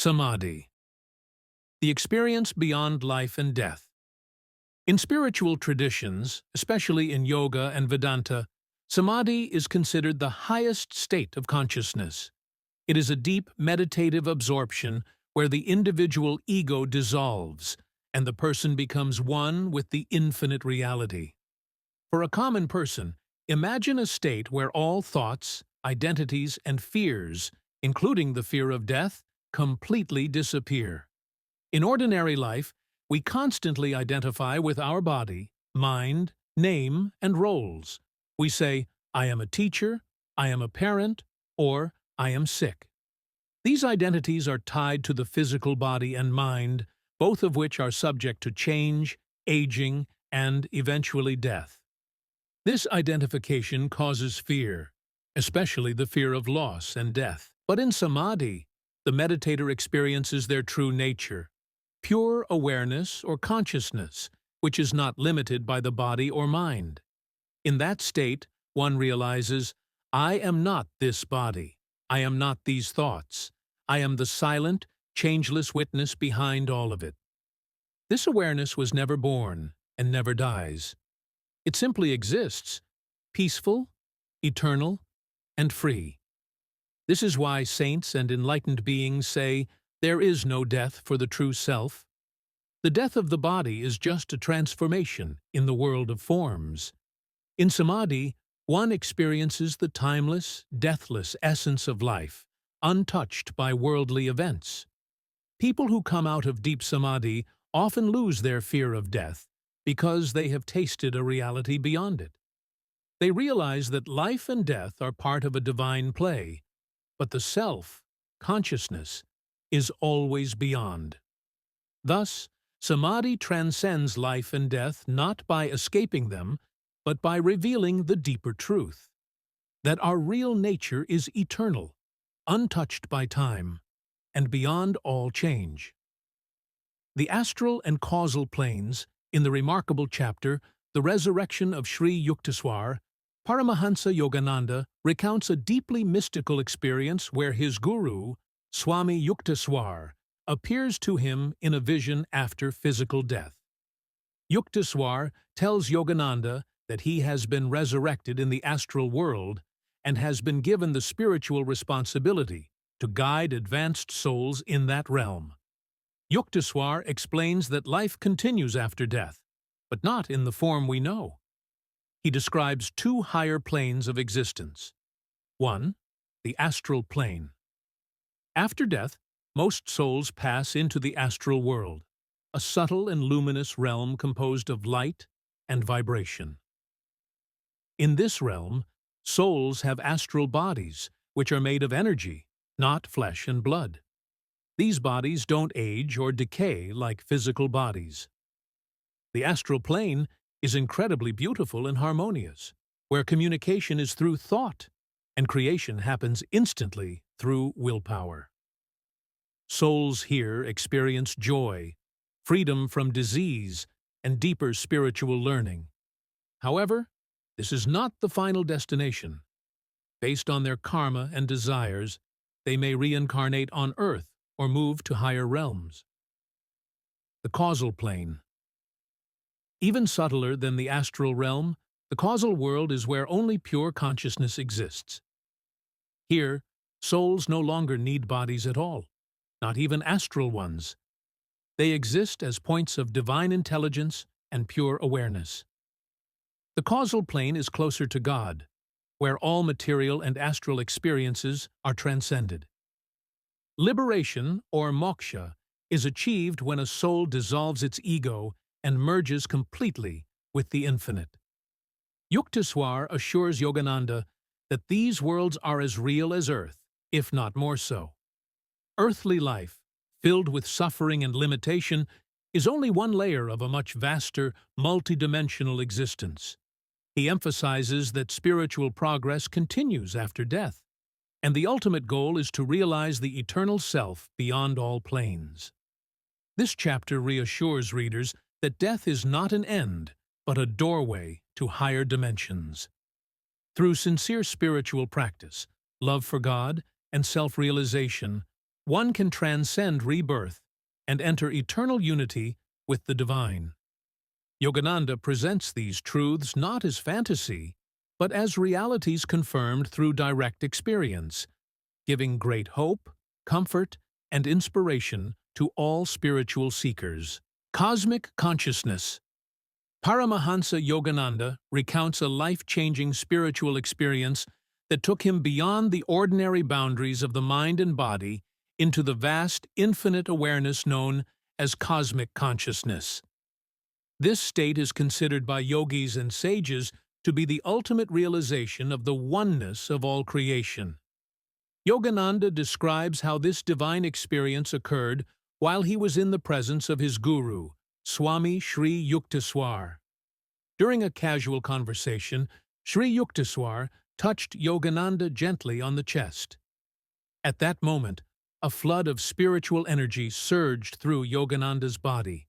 Samadhi, the experience beyond life and death. In spiritual traditions, especially in yoga and Vedanta, Samadhi is considered the highest state of consciousness. It is a deep meditative absorption where the individual ego dissolves and the person becomes one with the infinite reality. For a common person, imagine a state where all thoughts, identities, and fears, including the fear of death, completely disappear. In ordinary life, we constantly identify with our body, mind, name, and roles. We say, I am a teacher, I am a parent, or I am sick. These identities are tied to the physical body and mind, both of which are subject to change, aging, and eventually death. This identification causes fear, especially the fear of loss and death. But in Samadhi, the meditator experiences their true nature, pure awareness or consciousness, which is not limited by the body or mind. In that state, one realizes, I am not this body, I am not these thoughts, I am the silent, changeless witness behind all of it. This awareness was never born and never dies. It simply exists, peaceful, eternal, and free. This is why saints and enlightened beings say, there is no death for the true self. The death of the body is just a transformation in the world of forms. In Samadhi, one experiences the timeless, deathless essence of life, untouched by worldly events. People who come out of deep Samadhi often lose their fear of death because they have tasted a reality beyond it. They realize that life and death are part of a divine play, but the self, consciousness, is always beyond. Thus, Samadhi transcends life and death not by escaping them, but by revealing the deeper truth, that our real nature is eternal, untouched by time, and beyond all change. The astral and causal planes, in the remarkable chapter, The Resurrection of Sri Yukteswar, Paramahansa Yogananda recounts a deeply mystical experience where his guru, Swami Yukteswar, appears to him in a vision after physical death. Yukteswar tells Yogananda that he has been resurrected in the astral world and has been given the spiritual responsibility to guide advanced souls in that realm. Yukteswar explains that life continues after death, but not in the form we know. He describes two higher planes of existence. 1. The astral plane. After death, most souls pass into the astral world, a subtle and luminous realm composed of light and vibration. In this realm, souls have astral bodies, which are made of energy, not flesh and blood. These bodies don't age or decay like physical bodies. The astral plane is incredibly beautiful and harmonious, where communication is through thought, and creation happens instantly through willpower. Souls here experience joy, freedom from disease, and deeper spiritual learning. However, this is not the final destination. Based on their karma and desires, they may reincarnate on Earth or move to higher realms. The causal plane. Even subtler than the astral realm, the causal world is where only pure consciousness exists. Here, souls no longer need bodies at all, not even astral ones. They exist as points of divine intelligence and pure awareness. The causal plane is closer to God, where all material and astral experiences are transcended. Liberation, or moksha, is achieved when a soul dissolves its ego and merges completely with the infinite. Yukteswar assures Yogananda that these worlds are as real as Earth, if not more so. Earthly life, filled with suffering and limitation, is only one layer of a much vaster, multidimensional existence. He emphasizes that spiritual progress continues after death, and the ultimate goal is to realize the eternal self beyond all planes. This chapter reassures readers that death is not an end, but a doorway to higher dimensions. Through sincere spiritual practice, love for God, and self-realization, one can transcend rebirth and enter eternal unity with the divine. Yogananda presents these truths not as fantasy, but as realities confirmed through direct experience, giving great hope, comfort, and inspiration to all spiritual seekers. Cosmic Consciousness. Paramahansa Yogananda recounts a life-changing spiritual experience that took him beyond the ordinary boundaries of the mind and body into the vast, infinite awareness known as cosmic consciousness. This state is considered by yogis and sages to be the ultimate realization of the oneness of all creation. Yogananda describes how this divine experience occurred while he was in the presence of his guru, Swami Sri Yukteswar. During a casual conversation, Sri Yukteswar touched Yogananda gently on the chest. At that moment, a flood of spiritual energy surged through Yogananda's body.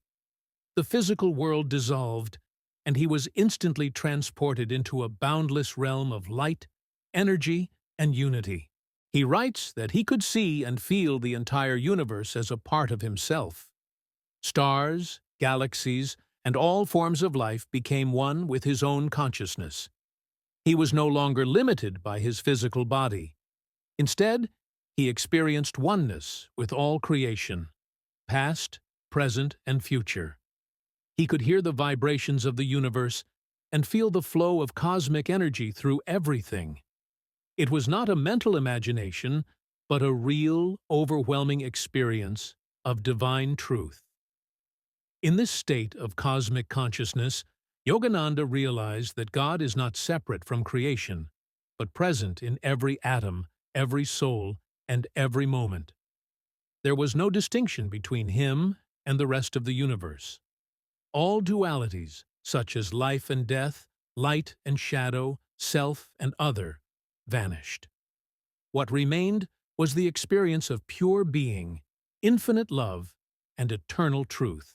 The physical world dissolved, and he was instantly transported into a boundless realm of light, energy, and unity. He writes that he could see and feel the entire universe as a part of himself. Stars, galaxies, and all forms of life became one with his own consciousness. He was no longer limited by his physical body. Instead, he experienced oneness with all creation, past, present, and future. He could hear the vibrations of the universe and feel the flow of cosmic energy through everything. It was not a mental imagination, but a real, overwhelming experience of divine truth. In this state of cosmic consciousness, Yogananda realized that God is not separate from creation, but present in every atom, every soul, and every moment. There was no distinction between him and the rest of the universe. All dualities, such as life and death, light and shadow, self and other, vanished. What remained was the experience of pure being, infinite love, and eternal truth.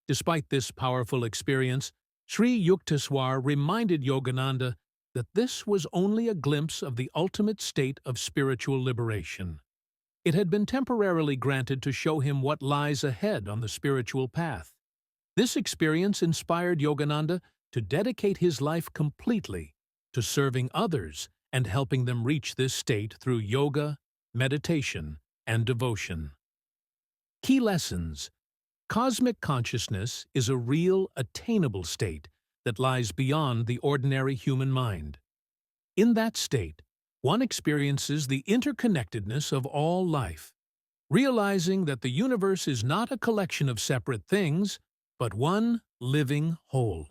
Despite this powerful experience, Sri Yukteswar reminded Yogananda that this was only a glimpse of the ultimate state of spiritual liberation. It had been temporarily granted to show him what lies ahead on the spiritual path. This experience inspired Yogananda to dedicate his life completely to serving others and helping them reach this state through yoga, meditation, and devotion. Key lessons. Cosmic consciousness is a real, attainable state that lies beyond the ordinary human mind. In that state, one experiences the interconnectedness of all life, realizing that the universe is not a collection of separate things, but one living whole.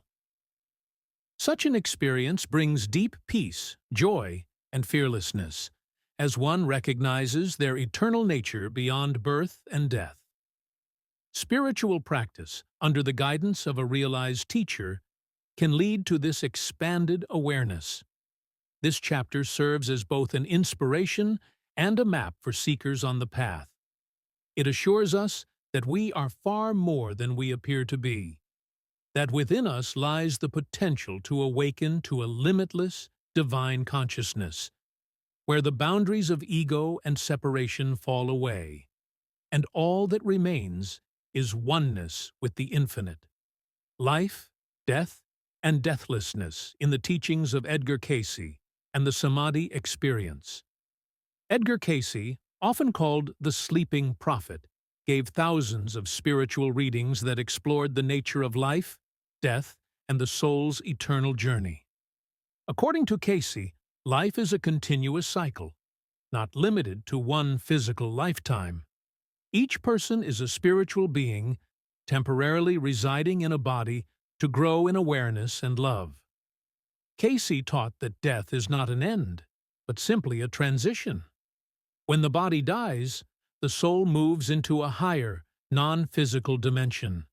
Such an experience brings deep peace, joy, and fearlessness, as one recognizes their eternal nature beyond birth and death. Spiritual practice, under the guidance of a realized teacher, can lead to this expanded awareness. This chapter serves as both an inspiration and a map for seekers on the path. It assures us that we are far more than we appear to be, that within us lies the potential to awaken to a limitless, divine consciousness, where the boundaries of ego and separation fall away, and all that remains is oneness with the infinite. Life, death, and deathlessness in the teachings of Edgar Cayce and the Samadhi experience. Edgar Cayce, often called the Sleeping Prophet, gave thousands of spiritual readings that explored the nature of life, death, and the soul's eternal journey. According to Cayce, life is a continuous cycle, not limited to one physical lifetime. Each person is a spiritual being, temporarily residing in a body to grow in awareness and love. Cayce taught that death is not an end, but simply a transition. When the body dies, the soul moves into a higher, non-physical dimension,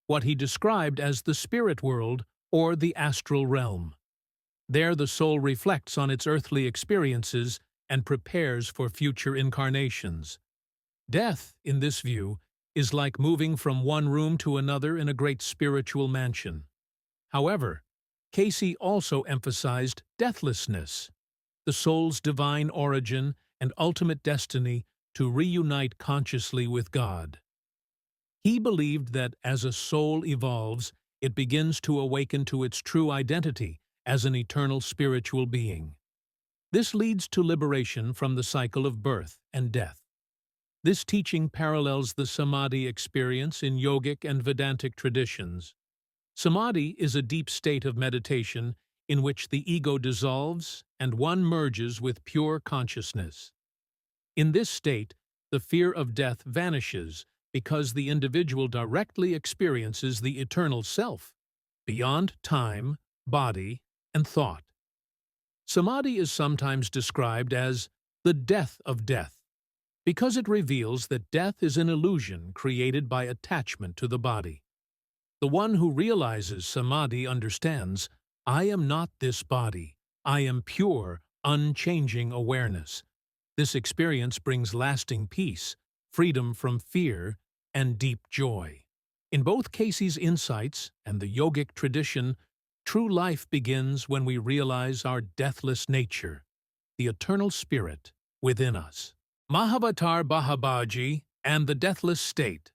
what he described as the spirit world or the astral realm. There the soul reflects on its earthly experiences and prepares for future incarnations. Death, in this view, is like moving from one room to another in a great spiritual mansion. However, Cayce also emphasized deathlessness, the soul's divine origin and ultimate destiny to reunite consciously with God. He believed that as a soul evolves, it begins to awaken to its true identity as an eternal spiritual being. This leads to liberation from the cycle of birth and death. This teaching parallels the Samadhi experience in yogic and Vedantic traditions. Samadhi is a deep state of meditation in which the ego dissolves and one merges with pure consciousness. In this state, the fear of death vanishes because the individual directly experiences the eternal self, beyond time, body, and thought. Samadhi is sometimes described as the death of death, because it reveals that death is an illusion created by attachment to the body. The one who realizes Samadhi understands, I am not this body. I am pure, unchanging awareness. This experience brings lasting peace, freedom from fear, and deep joy. In both Casey's insights and the yogic tradition, true life begins when we realize our deathless nature, the eternal spirit within us. Mahavatar Babaji and the Deathless State.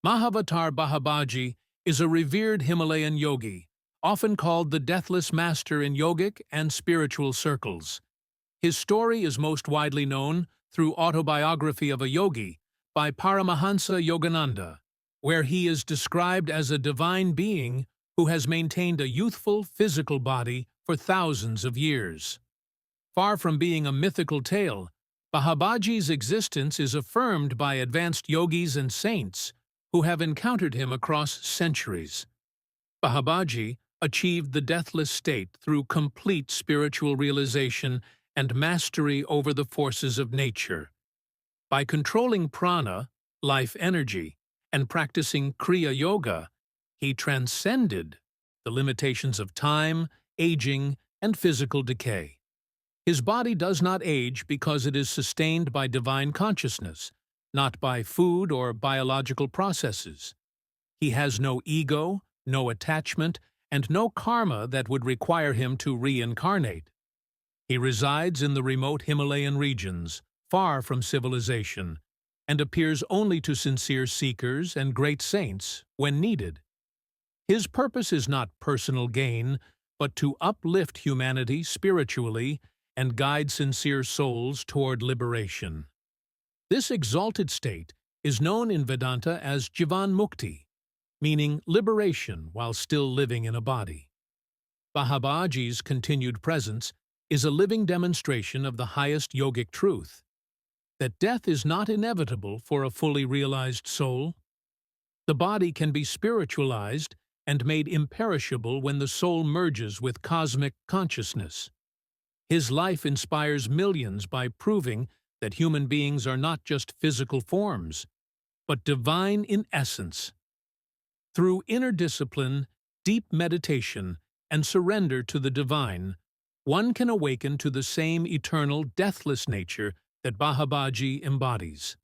Mahavatar Babaji is a revered Himalayan yogi, often called the Deathless Master in yogic and spiritual circles. His story is most widely known through Autobiography of a Yogi by Paramahansa Yogananda, where he is described as a divine being who has maintained a youthful physical body for thousands of years. Far from being a mythical tale, Babaji's existence is affirmed by advanced yogis and saints who have encountered him across centuries. Babaji achieved the deathless state through complete spiritual realization and mastery over the forces of nature. By controlling prana, life energy, and practicing Kriya Yoga, he transcended the limitations of time, aging, and physical decay. His body does not age because it is sustained by divine consciousness, not by food or biological processes. He has no ego, no attachment, and no karma that would require him to reincarnate. He resides in the remote Himalayan regions, far from civilization, and appears only to sincere seekers and great saints when needed. His purpose is not personal gain, but to uplift humanity spiritually and guide sincere souls toward liberation. This exalted state is known in Vedanta as Jivan Mukti, meaning liberation while still living in a body. Babaji's continued presence is a living demonstration of the highest yogic truth, that death is not inevitable for a fully realized soul. The body can be spiritualized and made imperishable when the soul merges with cosmic consciousness. His life inspires millions by proving that human beings are not just physical forms, but divine in essence. Through inner discipline, deep meditation, and surrender to the divine, one can awaken to the same eternal, deathless nature that Babaji embodies.